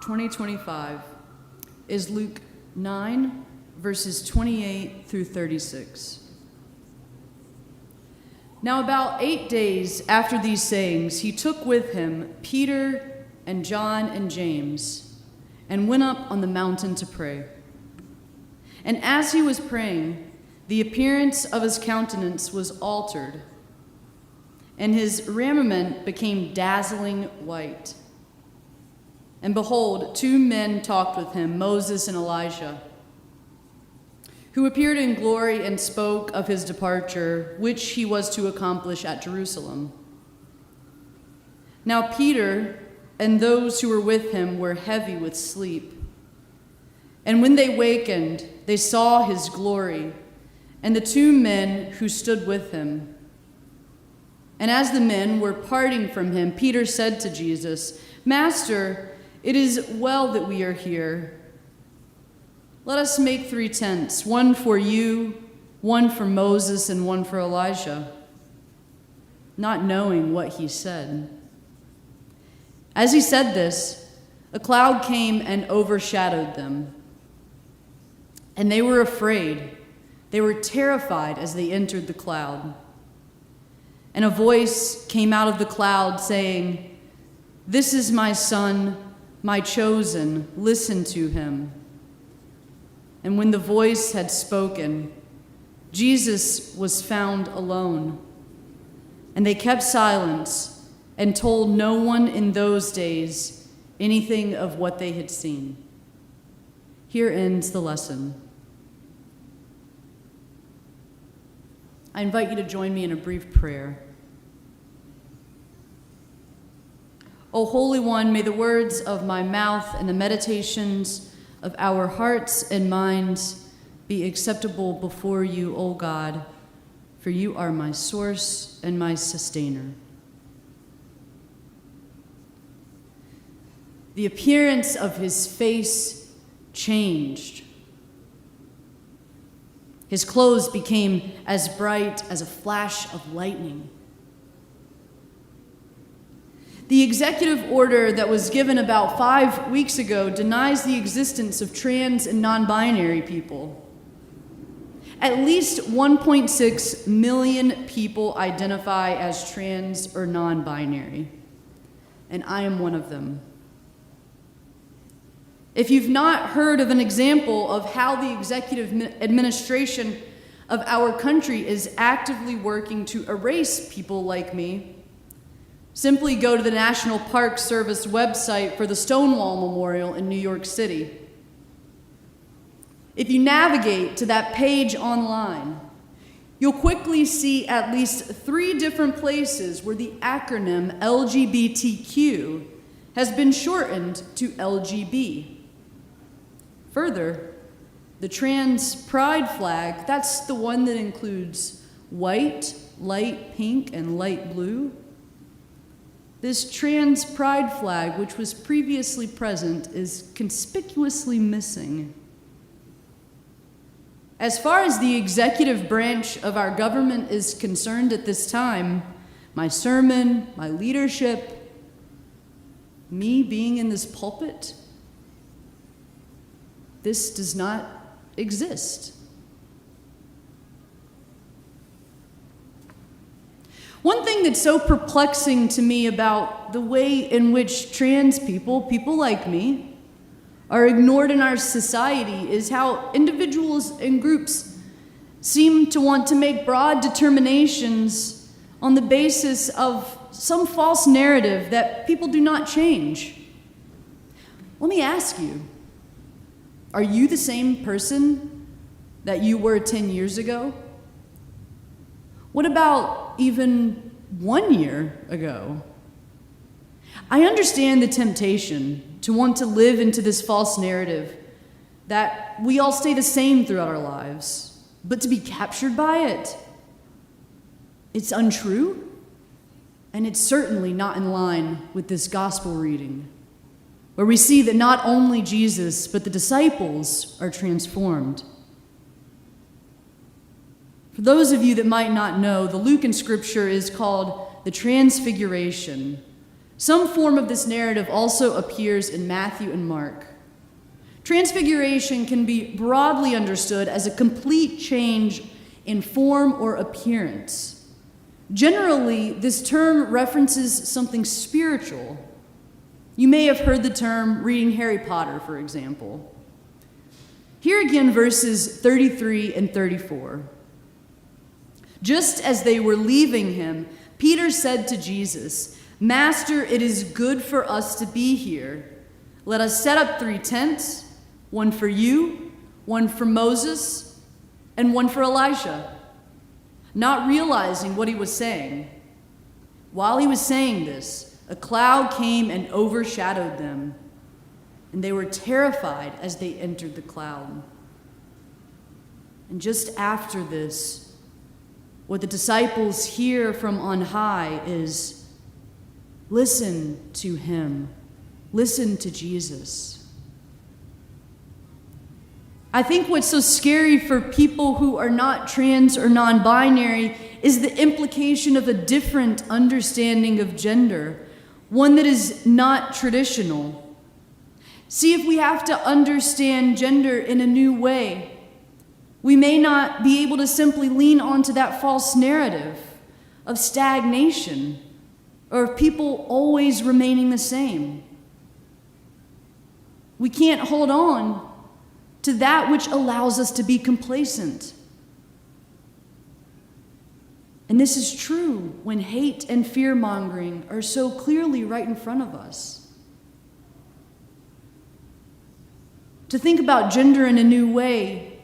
2025 is Luke 9, verses 28 through 36. Now about 8 days after these sayings, he took with him Peter and John and James and went up on the mountain to pray. And as he was praying, the appearance of his countenance was altered, and his raiment became dazzling white. And behold, 2 men talked with him, Moses and Elijah, who appeared in glory and spoke of his departure, which he was to accomplish at Jerusalem. Now Peter and those who were with him were heavy with sleep. And when they wakened, they saw his glory, and the 2 men who stood with him. And as the men were parting from him, Peter said to Jesus, "Master, it is well that we are here. Let us make 3 tents, one for you, one for Moses, and one for Elijah," not knowing what he said. As he said this, a cloud came and overshadowed them, and they were afraid. They were terrified as they entered the cloud. And a voice came out of the cloud saying, "This is my son, my chosen, listen to him." And when the voice had spoken, Jesus was found alone. And they kept silence and told no one in those days anything of what they had seen. Here ends the lesson. I invite you to join me in a brief prayer. O Holy One, may the words of my mouth and the meditations of our hearts and minds be acceptable before you, O God, for you are my source and my sustainer. The appearance of his face changed. His clothes became as bright as a flash of lightning. The executive order that was given about 5 weeks ago denies the existence of trans and non-binary people. At least 1.6 million people identify as trans or non-binary, and I am one of them. If you've not heard of an example of how the executive administration of our country is actively working to erase people like me, simply go to the National Park Service website for the Stonewall Memorial in New York City. If you navigate to that page online, you'll quickly see at least 3 different places where the acronym LGBTQ has been shortened to LGB. Further, the trans pride flag, that's the one that includes white, light pink, and light blue. This trans pride flag, which was previously present, is conspicuously missing. As far as the executive branch of our government is concerned at this time, my sermon, my leadership, me being in this pulpit, this does not exist. One thing that's so perplexing to me about the way in which trans people like me, are ignored in our society is how individuals and groups seem to want to make broad determinations on the basis of some false narrative that people do not change. Let me ask you, are you the same person that you were 10 years ago? What about even 1 year ago? I understand the temptation to want to live into this false narrative that we all stay the same throughout our lives, but to be captured by it, it's untrue, and it's certainly not in line with this gospel reading, where we see that not only Jesus, but the disciples are transformed. For those of you that might not know, the Lucan scripture is called the Transfiguration, Some form of this narrative also appears in Matthew and Mark. Transfiguration can be broadly understood as a complete change in form or appearance. Generally, this term references something spiritual. You may have heard the term reading Harry Potter, for example. Here again, verses 33 and 34. Just as they were leaving him, Peter said to Jesus, "Master, it is good for us to be here. Let us set up 3 tents, one for you, one for Moses, and one for Elijah," not realizing what he was saying. While he was saying this, a cloud came and overshadowed them, and they were terrified as they entered the cloud. And just after this, what the disciples hear from on high is, "Listen to him. Listen to Jesus." I think what's so scary for people who are not trans or non-binary is the implication of a different understanding of gender, one that is not traditional. See, if we have to understand gender in a new way, we may not be able to simply lean onto that false narrative of stagnation or of people always remaining the same. We can't hold on to that which allows us to be complacent. And this is true when hate and fear-mongering are so clearly right in front of us. To think about gender in a new way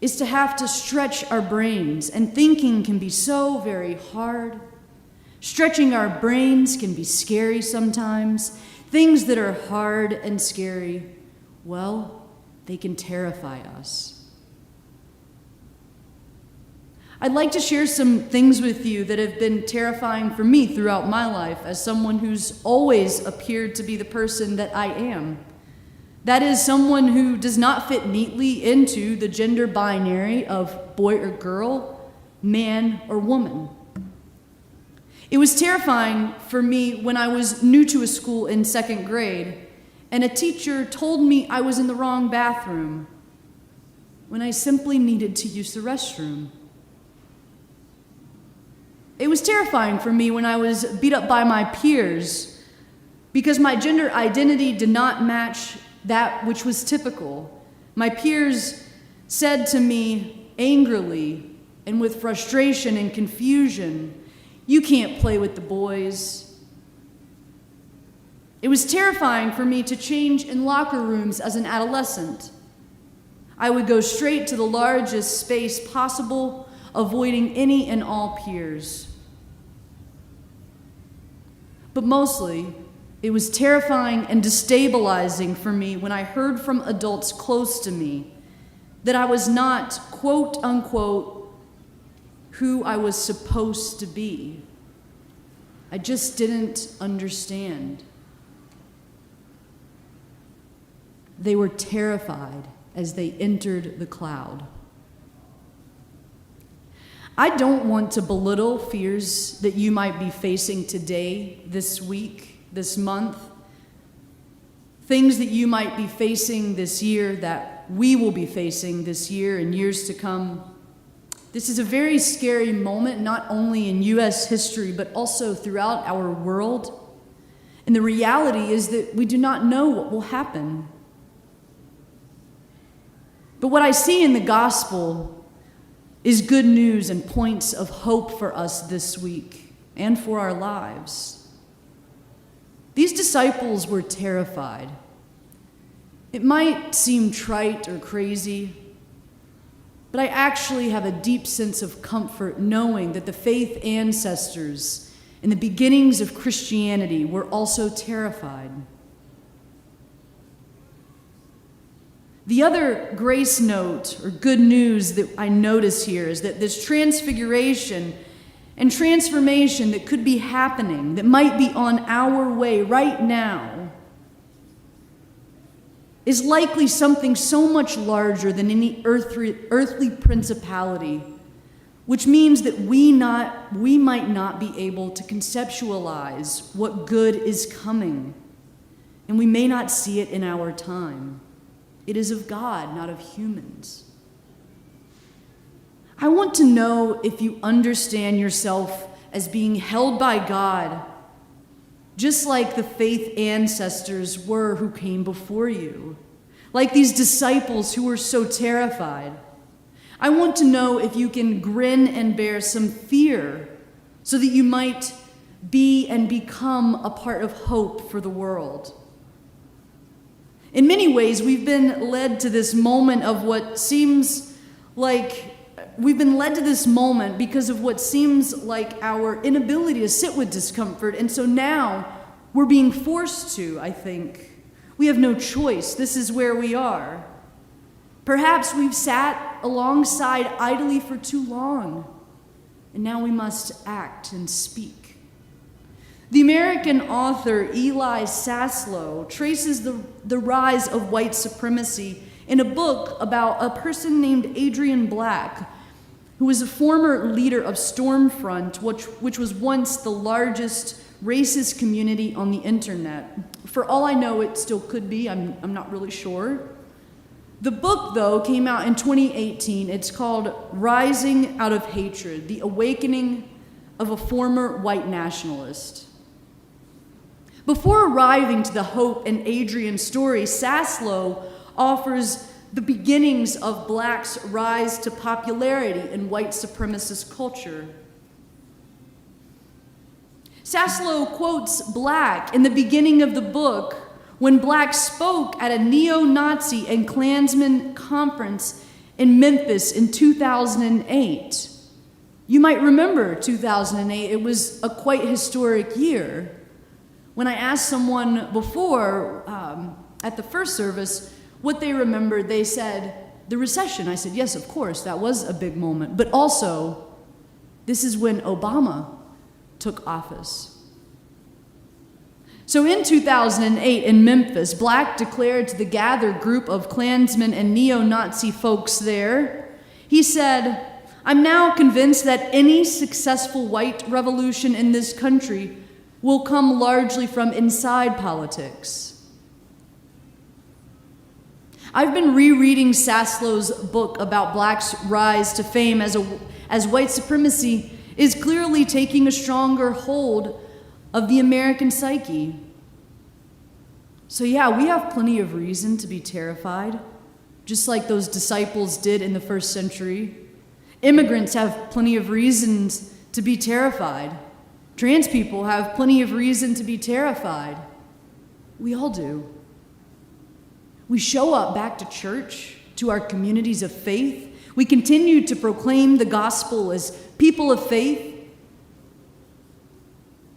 is to have to stretch our brains, and thinking can be so very hard. Stretching our brains can be scary sometimes. Things that are hard and scary, well, they can terrify us. I'd like to share some things with you that have been terrifying for me throughout my life as someone who's always appeared to be the person that I am. That is, someone who does not fit neatly into the gender binary of boy or girl, man or woman. It was terrifying for me when I was new to a school in 2nd grade, and a teacher told me I was in the wrong bathroom when I simply needed to use the restroom. It was terrifying for me when I was beat up by my peers because my gender identity did not match that which was typical. My peers said to me angrily and with frustration and confusion, "You can't play with the boys." It was terrifying for me to change in locker rooms as an adolescent. I would go straight to the largest space possible, avoiding any and all peers. But mostly, it was terrifying and destabilizing for me when I heard from adults close to me that I was not, quote unquote, who I was supposed to be. I just didn't understand. They were terrified as they entered the cloud. I don't want to belittle fears that you might be facing today, this week, this month, things that you might be facing this year, that we will be facing this year and years to come. This is a very scary moment, not only in U.S. history, but also throughout our world. And the reality is that we do not know what will happen. But what I see in the gospel is good news and points of hope for us this week and for our lives. These disciples were terrified. It might seem trite or crazy, but I actually have a deep sense of comfort knowing that the faith ancestors in the beginnings of Christianity were also terrified. The other grace note or good news that I notice here is that this transfiguration and transformation that could be happening, that might be on our way right now, is likely something so much larger than any earthly principality which means that we might not be able to conceptualize what good is coming, and we may not see it in our time. It is of God, not of humans. I want to know if you understand yourself as being held by God, just like the faith ancestors were who came before you, like these disciples who were so terrified. I want to know if you can grin and bear some fear so that you might be and become a part of hope for the world. In many ways, we've been led to this moment of what seems like we've been led to this moment because of what seems like our inability to sit with discomfort. And so now we're being forced to, I think. We have no choice. This is where we are. Perhaps we've sat alongside idly for too long, and now we must act and speak. The American author Eli Saslow traces the rise of white supremacy in a book about a person named Adrian Black, who was a former leader of Stormfront, which was once the largest racist community on the internet. For all I know, it still could be. I'm not really sure. The book, though, came out in 2018. It's called Rising Out of Hatred, The Awakening of a Former White Nationalist. Before arriving to the hope in Adrian's story, Saslow offers the beginnings of Black's rise to popularity in white supremacist culture. Saslow quotes Black in the beginning of the book when Black spoke at a neo-Nazi and Klansman conference in Memphis in 2008. You might remember 2008. It was a quite historic year. When I asked someone before, at the first service, what they remembered, they said, the recession. I said, yes, of course, that was a big moment. But also, this is when Obama took office. So in 2008 in Memphis, Black declared to the gathered group of Klansmen and neo-Nazi folks there, he said, I'm now convinced that any successful white revolution in this country will come largely from inside politics. I've been rereading Saslow's book about Black's rise to fame as white supremacy is clearly taking a stronger hold of the American psyche. So yeah, we have plenty of reason to be terrified, just like those disciples did in the first century. Immigrants have plenty of reasons to be terrified. Trans people have plenty of reason to be terrified. We all do. We show up back to church, to our communities of faith. We continue to proclaim the gospel as people of faith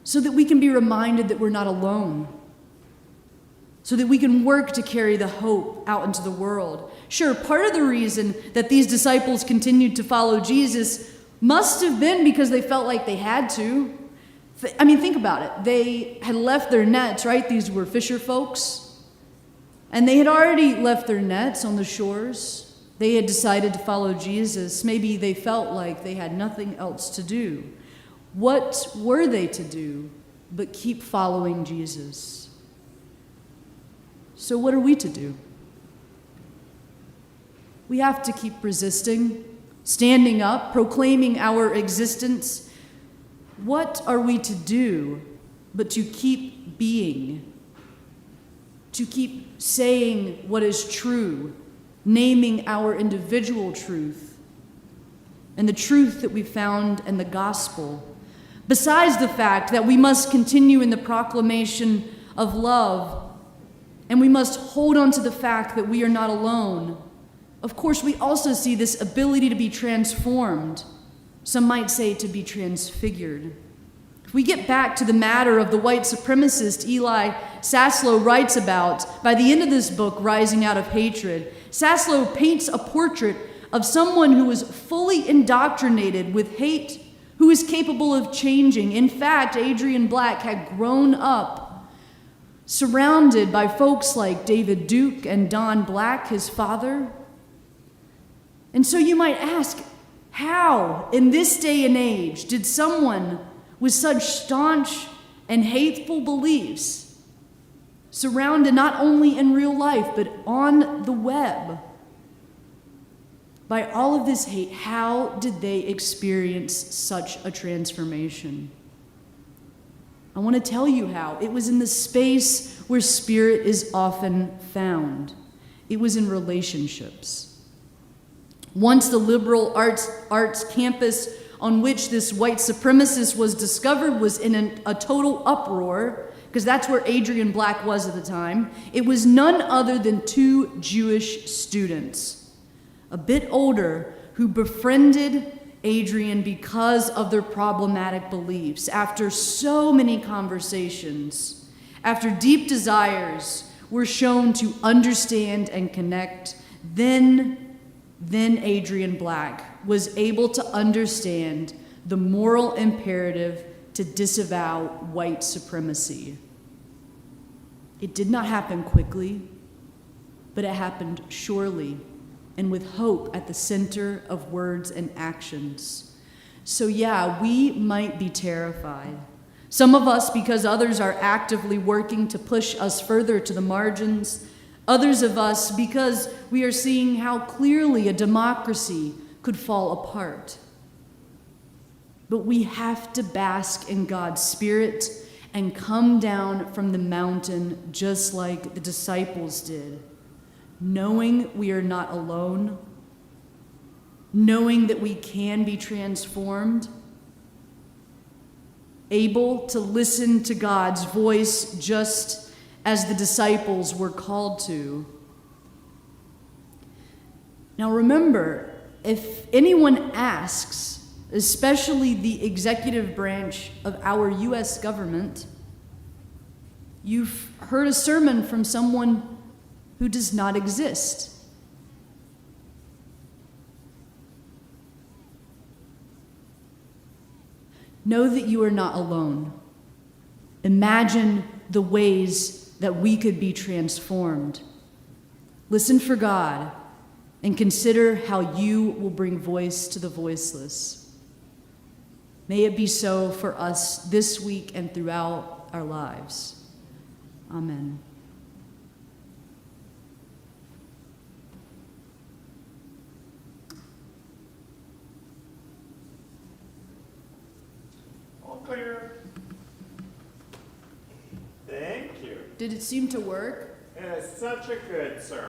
so that we can be reminded that we're not alone, so that we can work to carry the hope out into the world. Sure, part of the reason that these disciples continued to follow Jesus must have been because they felt like they had to. I mean, think about it. They had left their nets, right? These were fisher folks. And they had already left their nets on the shores. They had decided to follow Jesus. Maybe they felt like they had nothing else to do. What were they to do but keep following Jesus? So what are we to do? We have to keep resisting, standing up, proclaiming our existence. What are we to do but to keep being, to keep saying what is true, naming our individual truth and the truth that we found in the gospel, besides the fact that we must continue in the proclamation of love and we must hold on to the fact that we are not alone. Of course, we also see this ability to be transformed. Some might say to be transfigured. If we get back to the matter of the white supremacist Eli Saslow writes about, by the end of this book, Rising Out of Hatred, Saslow paints a portrait of someone who is fully indoctrinated with hate, who is capable of changing. In fact, Adrian Black had grown up surrounded by folks like David Duke and Don Black, his father. And so you might ask, How, in this day and age, did someone with such staunch and hateful beliefs, surrounded not only in real life, but on the web, by all of this hate, how did they experience such a transformation? I want to tell you how. It was in the space where spirit is often found. It was in relationships. Once the liberal arts campus on which this white supremacist was discovered was in a total uproar, because that's where Adrian Black was at the time. It was none other than two Jewish students, a bit older, who befriended Adrian because of their problematic beliefs. After so many conversations, after deep desires were shown to understand and connect, then Adrian Black was able to understand the moral imperative to disavow white supremacy. It did not happen quickly, but it happened surely and with hope at the center of words and actions. So yeah, we might be terrified. Some of us because others are actively working to push us further to the margins. Others of us because we are seeing how clearly a democracy could fall apart. But we have to bask in God's Spirit and come down from the mountain just like the disciples did, knowing we are not alone, knowing that we can be transformed, able to listen to God's voice just as the disciples were called to. Now remember, if anyone asks, especially the executive branch of our U.S. government, you've heard a sermon from someone who does not exist. Know that you are not alone. Imagine the ways that we could be transformed. Listen for God and consider how you will bring voice to the voiceless. May it be so for us this week and throughout our lives. Amen. All clear. Thank you. Did it seem to work? It is such a good sermon.